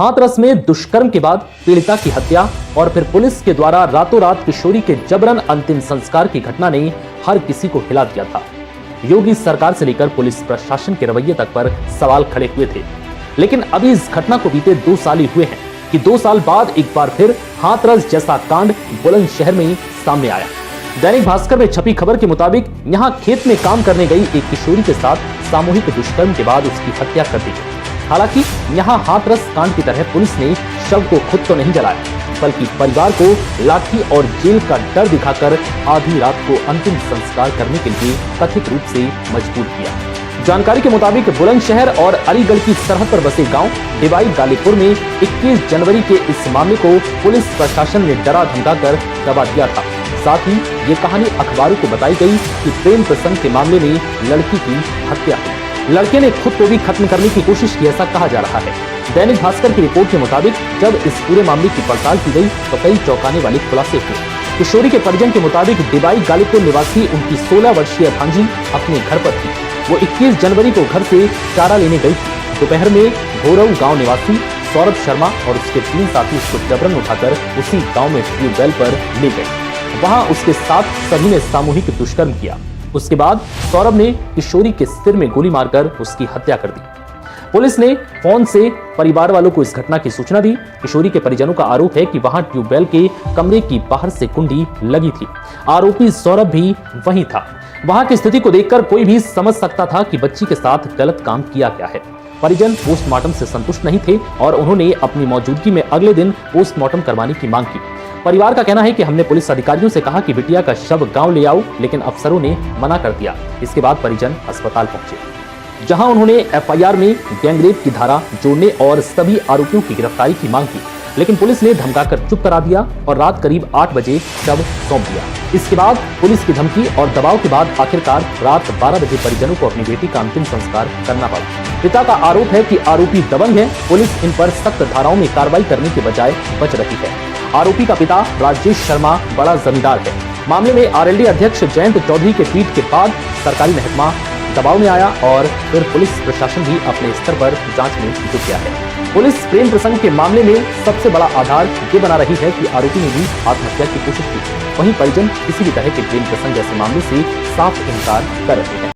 हाथरस में दुष्कर्म के बाद पीड़िता की हत्या और फिर पुलिस के द्वारा रातों रात किशोरी के जबरन अंतिम संस्कार की घटना ने हर किसी को हिला दिया था। योगी सरकार से लेकर पुलिस प्रशासन के रवैये तक पर सवाल खड़े हुए थे। लेकिन अभी इस घटना को बीते 2 साल ही हुए हैं कि 2 साल बाद एक बार फिर हाथरस जैसा कांड बुलंदशहर में सामने आया। दैनिक भास्कर में छपी खबर के मुताबिक यहां खेत में काम करने गई एक किशोरी के साथ सामूहिक दुष्कर्म के बाद उसकी हत्या कर दी गई। हालांकि यहां हाथरस कांड की तरह पुलिस ने शव को खुद तो नहीं जलाया, बल्कि परिवार को लाठी और जेल का डर दिखाकर आधी रात को अंतिम संस्कार करने के लिए कथित रूप से मजबूर किया। जानकारी के मुताबिक बुलंदशहर और अलीगढ़ की सरहद पर बसे गांव डिवाई गालीपुर में 21 जनवरी के इस मामले को पुलिस प्रशासन ने डरा धमकाकर दबा दिया था। साथ ही ये कहानी अखबारों को बताई गई कि प्रेम प्रसंग के मामले में लड़की की हत्या हुई। लड़के ने खुद को भी खत्म करने की कोशिश की, ऐसा कहा जा रहा है। दैनिक भास्कर की रिपोर्ट के मुताबिक जब इस पूरे मामले की पड़ताल की गई तो कई चौंकाने वाले खुलासे हुए। किशोरी के परिजन के मुताबिक डिवाई गालीपुर निवासी उनकी 16 वर्षीय भांजी अपने घर पर थी। वो 21 जनवरी को घर से चारा लेने गई थी। दोपहर में भोरऊ गांव निवासी सौरभ शर्मा और उसके 3 साथी उसको जबरन उठाकर उसी गांव में ट्यूबवेल पर ले गए। वहां उसके साथ सभी ने सामूहिक दुष्कर्म किया। उसके बाद सौरभ ने किशोरी के सिर में गोली मारकर उसकी हत्या कर दी। पुलिस ने फोन से परिवार वालों को इस घटना की सूचना दी। किशोरी के परिजनों का आरोप है कि वहां ट्यूबवेल के कमरे की बाहर से कुंडी लगी थी। आरोपी सौरभ भी वहीं था। वहां की स्थिति को देखकर कोई भी समझ सकता था कि बच्ची के साथ गलत काम किया गया है। परिजन पोस्टमार्टम से संतुष्ट नहीं थे और उन्होंने अपनी मौजूदगी में अगले दिन पोस्टमार्टम करवाने की मांग की। परिवार का कहना है कि हमने पुलिस अधिकारियों से कहा कि बिटिया का शव गांव ले आओ, लेकिन अफसरों ने मना कर दिया। इसके बाद परिजन अस्पताल पहुंचे, जहां उन्होंने एफआईआर में गैंगरेप की धारा जोड़ने और सभी आरोपियों की गिरफ्तारी की मांग की, लेकिन पुलिस ने धमकाकर चुप करा दिया और रात करीब 8 बजे शव सौंप दिया। इसके बाद पुलिस की धमकी और दबाव के बाद आखिरकार रात 12 बजे परिजनों को अपनी बेटी का अंतिम संस्कार करना पड़ा। पिता का आरोप है कि आरोपी दबंग है। पुलिस इन पर सख्त धाराओं में कार्रवाई करने के बजाय बच रही है। आरोपी का पिता राजेश शर्मा बड़ा जमींदार है। मामले में आरएलडी अध्यक्ष जयंत चौधरी के ट्वीट के बाद सरकारी महकमा दबाव में आया और फिर पुलिस प्रशासन भी अपने स्तर पर जांच में जुट गया है। पुलिस प्रेम प्रसंग के मामले में सबसे बड़ा आधार ये बना रही है कि आरोपी ने भी आत्महत्या की कोशिश की। वहीं परिजन किसी भी तरह के प्रेम प्रसंग जैसे मामले से साफ इनकार कर रहे हैं।